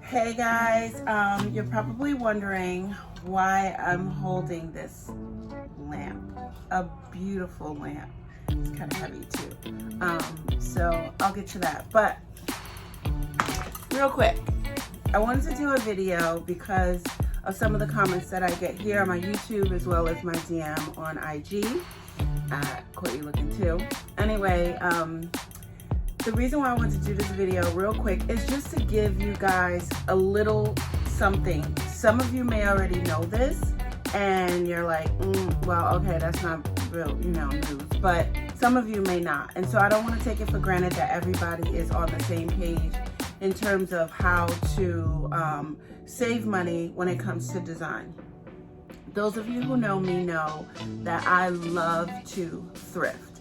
Hey guys, you're probably wondering why I'm holding this lamp. A beautiful lamp. It's kind of heavy too. So I'll get to that. But real quick, I wanted to do a video because of some of the comments that I get here on my YouTube as well as my DM on IG. Courtney looking too. Anyway, the reason why I want to do this video real quick is just to give you guys a little something. Some of you may already know this and you're like, well, okay, that's not real, news, but some of you may not. And so I don't want to take it for granted that everybody is on the same page in terms of how to save money when it comes to design. Those of you who know me know that I love to thrift.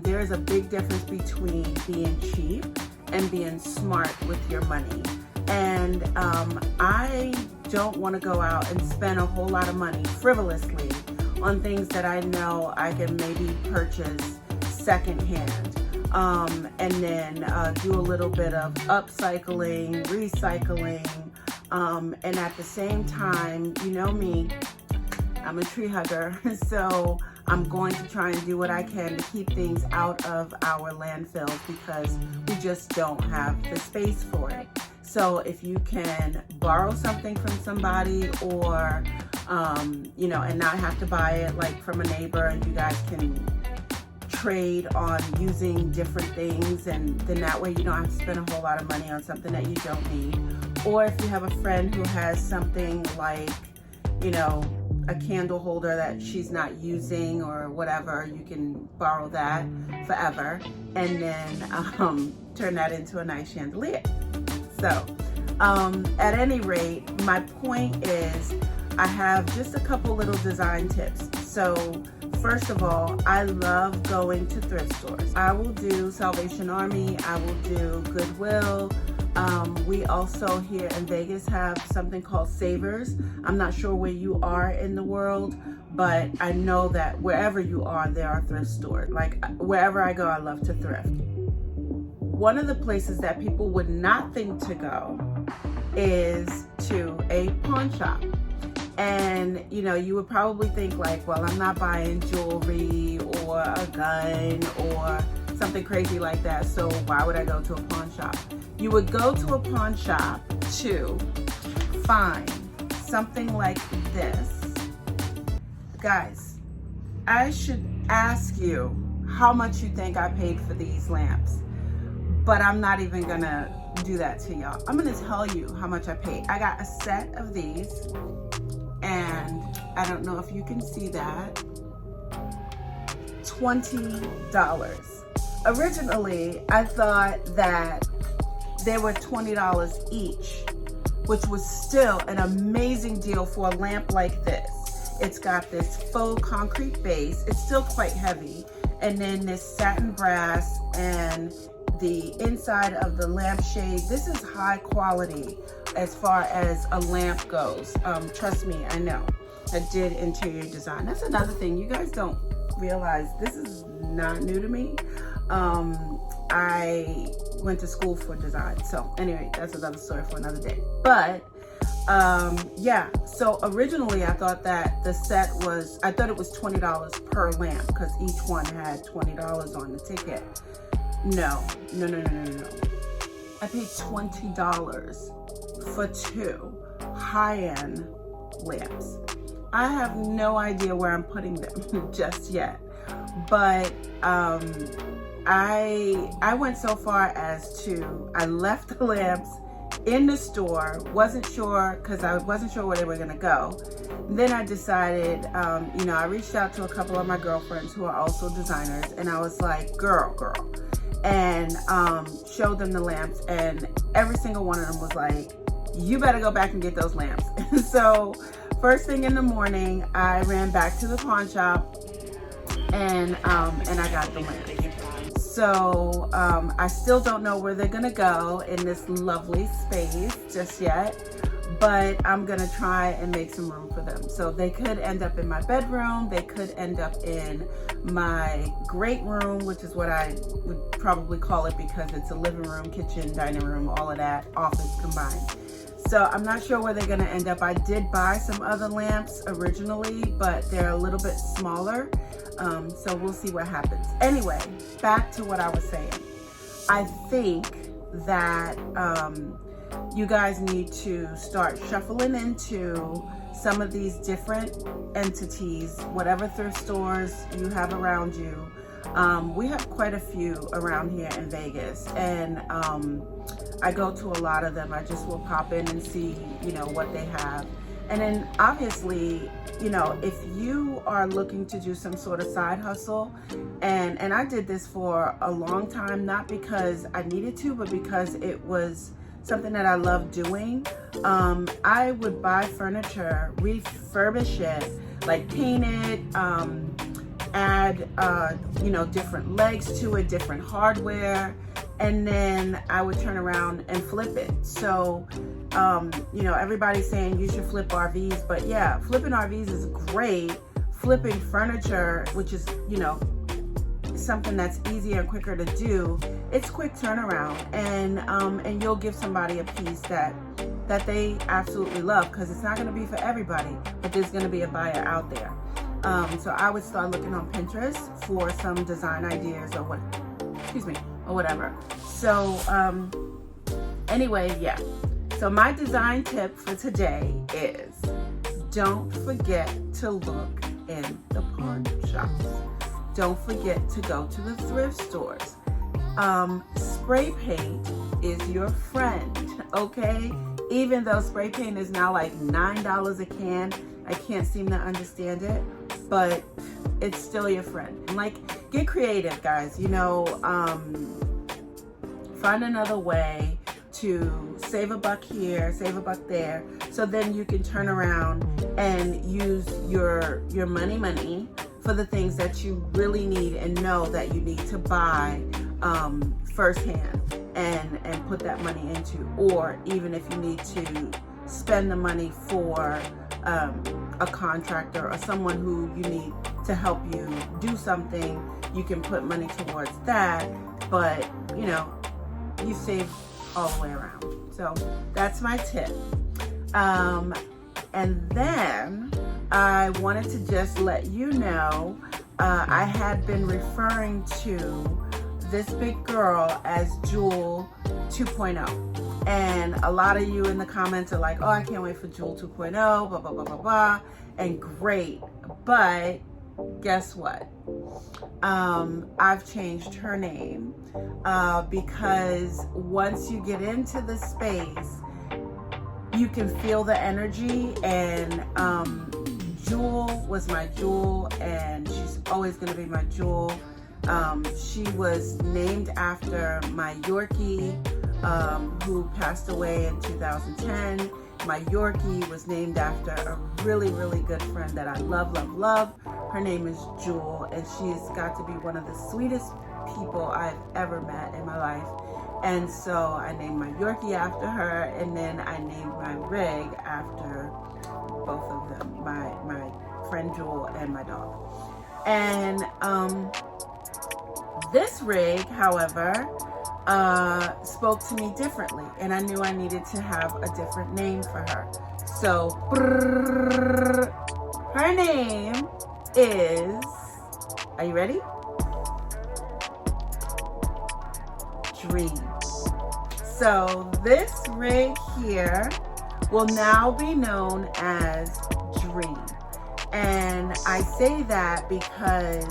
There is a big difference between being cheap and being smart with your money. And I don't want to go out and spend a whole lot of money frivolously on things that I know I can maybe purchase secondhand. And then do a little bit of upcycling, recycling, and at the same time, you know me, I'm a tree hugger, so I'm going to try and do what I can to keep things out of our landfills because we just don't have the space for it. So if you can borrow something from somebody or, and not have to buy it like from a neighbor, and you guys can trade on using different things, and then that way you don't have to spend a whole lot of money on something that you don't need. Or if you have a friend who has something like, a candle holder that she's not using or whatever, you can borrow that forever and then turn that into a nice chandelier. So at any rate, my point is I have just a couple little design tips. So first of all, I love going to thrift stores. I will do Salvation Army, I will do Goodwill. We also here in Vegas have something called Savers. I'm not sure where you are in the world, but I know that wherever you are, there are thrift stores. Like wherever I go, I love to thrift. One of the places that people would not think to go is to a pawn shop. And you would probably think like, well, I'm not buying jewelry or a gun or something crazy like that, so why would I go to a pawn shop? You would go to a pawn shop to find something like this. Guys, I should ask you how much you think I paid for these lamps, but I'm not even gonna do that to y'all. I'm gonna tell you how much I paid. I got a set of these, and I don't know if you can see that, $20. Originally, I thought that they were $20 each, which was still an amazing deal for a lamp like this. It's got this faux concrete base. It's still quite heavy. And then this satin brass and the inside of the lampshade. This is high quality as far as a lamp goes. Trust me, I know. I did interior design. That's another thing. You guys don't realize this is not new to me. I went to school for design. So anyway, that's another story for another day. But yeah, so originally I thought that the set was, I thought it was $20 per lamp because each one had $20 on the ticket. No. I paid $20 for two high-end lamps. I have no idea where I'm putting them just yet, but I went so far as to, I left the lamps in the store, wasn't sure, because I wasn't sure where they were gonna go. Then I decided, I reached out to a couple of my girlfriends who are also designers, and I was like, girl, and showed them the lamps, and every single one of them was like, you better go back and get those lamps. So first thing in the morning, I ran back to the pawn shop and I got the lamps. So I still don't know where they're gonna go in this lovely space just yet, but I'm gonna try and make some room for them. So they could end up in my bedroom, they could end up in my great room, which is what I would probably call it because it's a living room, kitchen, dining room, all of that, office combined. So I'm not sure where they're gonna end up. I did buy some other lamps originally, but they're a little bit smaller. So we'll see what happens. Anyway, back to what I was saying. I think that you guys need to start shuffling into some of these different entities, whatever thrift stores you have around you. We have quite a few around here in Vegas, and I go to a lot of them. I just will pop in and see, you know, what they have. And then obviously, you know, if you are looking to do some sort of side hustle, and I did this for a long time, not because I needed to, but because it was something that I love doing. I would buy furniture, refurbish it, like paint it, add, you know, different legs to it, different hardware, and then I would turn around and flip it. So, you know, everybody's saying you should flip RVs, but yeah, flipping RVs is great. Flipping furniture, which is, you know, something that's easier and quicker to do, it's quick turnaround, and you'll give somebody a piece that they absolutely love, because it's not going to be for everybody, but there's going to be a buyer out there. So I would start looking on Pinterest for some design ideas or whatever. So anyway, yeah. So my design tip for today is don't forget to look in the pawn shops. Don't forget to go to the thrift stores. Spray paint is your friend, okay? Even though spray paint is now like $9 a can, I can't seem to understand it, but it's still your friend. And like, get creative, guys. You know, find another way to save a buck here, save a buck there, so then you can turn around and use your money for the things that you really need and know that you need to buy firsthand and put that money into, or even if you need to spend the money for a contractor or someone who you need to help you do something, you can put money towards that, but you know, you save all the way around. So that's my tip. And then I wanted to just let you know, I had been referring to this big girl as Jewel 2.0. And a lot of you in the comments are like, oh, I can't wait for Jewel 2.0, blah, blah, blah, blah, blah. And great. But guess what? I've changed her name because once you get into the space, you can feel the energy, and Jewel was my jewel, and she's always going to be my jewel. She was named after my Yorkie, who passed away in 2010. My Yorkie was named after a really, really good friend that I love, love, love. Her name is Jewel, and she's got to be one of the sweetest people I've ever met in my life. And so I named my Yorkie after her, and then I named my rig after both of them, my friend Jewel and my dog. And this rig, however, spoke to me differently, and I knew I needed to have a different name for her. So her name is, are you ready? Dream. So this rig here will now be known as Dream. And I say that because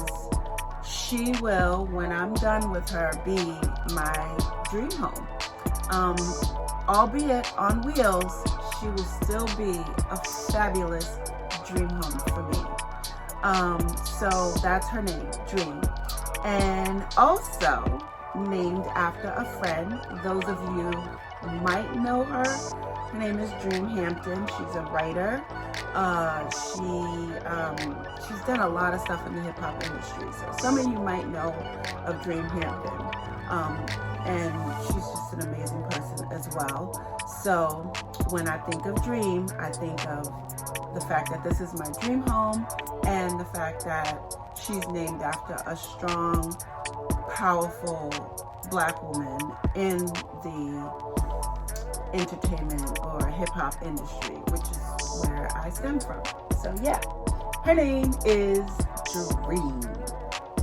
she will, when I'm done with her, be my dream home. Albeit on wheels, she will still be a fabulous dream home for me. So that's her name, Dream. And also named after a friend. Those of you might know her. Her name is Dream Hampton. She's a writer. She's done a lot of stuff in the hip hop industry. So some of you might know of Dream Hampton. And she's just an amazing person as well. So when I think of Dream, I think of the fact that this is my dream home, and the fact that she's named after a strong, powerful Black woman in the entertainment or hip-hop industry, which is where I stem from. So yeah, her name is Dream.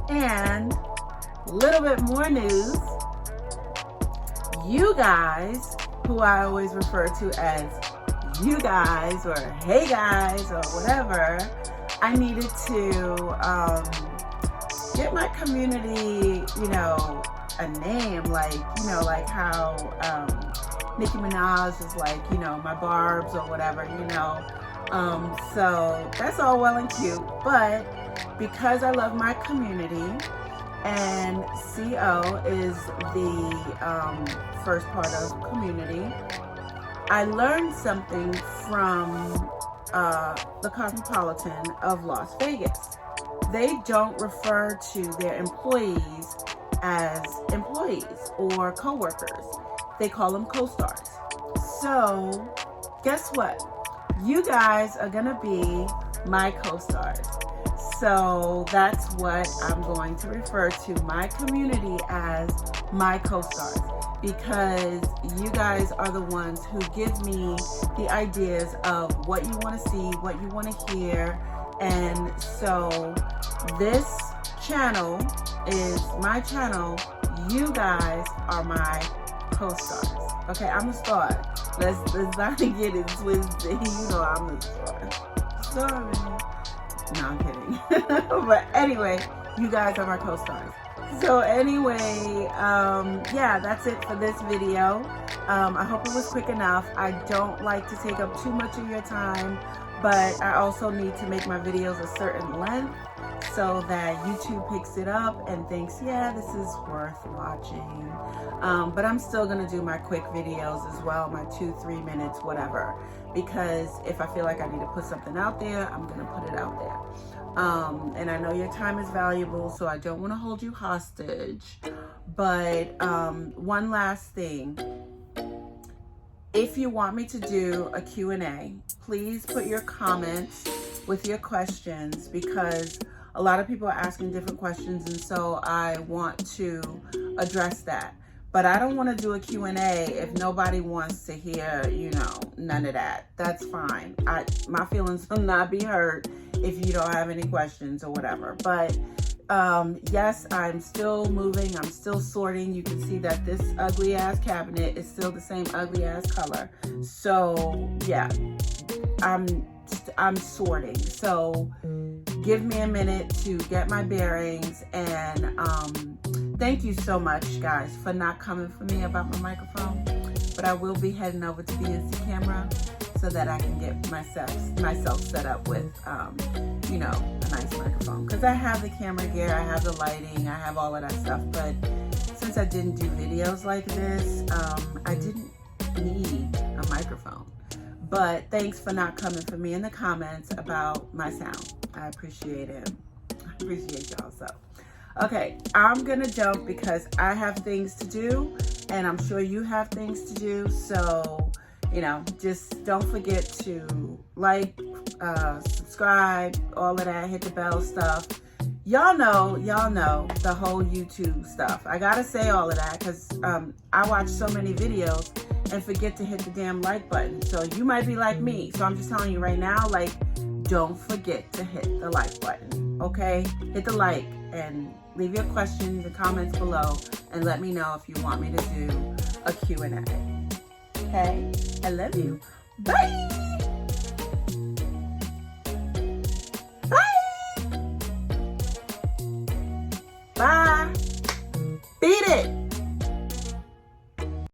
And a little bit more news. You guys, who I always refer to as you guys or hey guys or whatever, I needed to get my community, you know, a name, like, you know, like how Nicki Minaj is like, you know, my Barbs or whatever, you know. So that's all well and cute, but because I love my community and CO is the first part of community, I learned something from the Cosmopolitan of Las Vegas. They don't refer to their employees as employees or co-workers. They call them co-stars. So guess what? You guys are gonna be my co-stars. So that's what I'm going to refer to my community as, my co-stars, because you guys are the ones who give me the ideas of what you want to see, what you want to hear. And so this channel is my channel. You guys are my co-stars. Okay, I'm a star. Let's not get it twisted. You know I'm a star. Sorry. No, I'm kidding. But anyway, you guys are my co-stars. So anyway, yeah, that's it for this video. I hope it was quick enough. I don't like to take up too much of your time, but I also need to make my videos a certain length so that YouTube picks it up and thinks, yeah, this is worth watching. But I'm still gonna do my quick videos as well, my 2-3 minutes, whatever, because if I feel like I need to put something out there, I'm gonna put it out there. And I know your time is valuable, so I don't want to hold you hostage. But one last thing. If you want me to do a Q&A, please put your comments with your questions, because a lot of people are asking different questions, and so I want to address that. But I don't want to do a Q&A if nobody wants to hear, you know, none of that. That's fine. My feelings will not be hurt if you don't have any questions or whatever. But yes, I'm still moving. I'm still sorting. You can see that this ugly ass cabinet is still the same ugly ass color. So yeah, I'm sorting. So give me a minute to get my bearings. And thank you so much, guys, for not coming for me about my microphone. But I will be heading over to the Insta camera so that I can get myself set up with, you know, a nice microphone. Because I have the camera gear, I have the lighting, I have all of that stuff. But since I didn't do videos like this, I didn't need a microphone. But thanks for not coming for me in the comments about my sound. I appreciate it. I appreciate y'all. So, okay, I'm gonna jump because I have things to do, and I'm sure you have things to do. So, you know, just don't forget to like, subscribe, all of that, hit the bell stuff. Y'all know the whole YouTube stuff. I gotta say all of that because I watch so many videos and forget to hit the damn like button. So you might be like me. So I'm just telling you right now, like, don't forget to hit the like button, okay? Hit the like and leave your questions and comments below and let me know if you want me to do a Q&A. Okay? I love you. Bye! Bye! Bye! Beat it!